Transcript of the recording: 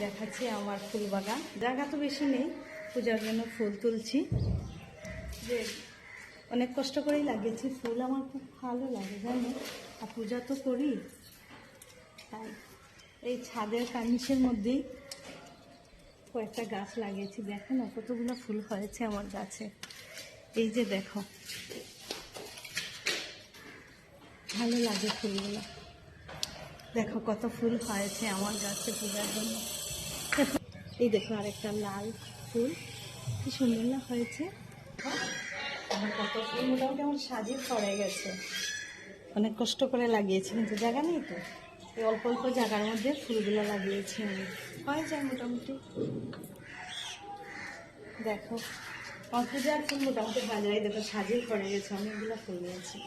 দেখাচ্ছি আমার ফুল বাগান। জায়গা তো বেশি নেই, পূজার জন্য ফুল তুলছি। যে অনেক কষ্ট করেই লাগিয়েছি ফুল, আমার খুব ভালো লাগে জানো, আর পূজা তো করি তাই। এই ছাদের কার্নিশের মধ্যেই কয়েকটা গাছ লাগিয়েছি, দেখো না কতগুলো ফুল হয়েছে আমার গাছে। এই যে দেখো, ভালো লাগে ফুলগুলো, দেখো কত ফুল হয়েছে আমার গাছে পূজার জন্য। এই দেখো আরেকটা লাল ফুল, কি সুন্দর না হয়েছে। আমার কত ফুল মোটামুটি আমার সাজিয়ে পড়ে গেছে, অনেক কষ্ট করে লাগিয়েছি কিন্তু জায়গা নেই তো, এই অল্প অল্প জায়গার মধ্যে ফুলগুলো লাগিয়েছি আমি, হয়ে যায় মোটামুটি। দেখো আমার পূজার ফুল মোটামুটি বাজারে দেখো সাজিয়ে পড়ে গেছে, অনেকগুলো ফুল নিয়েছি।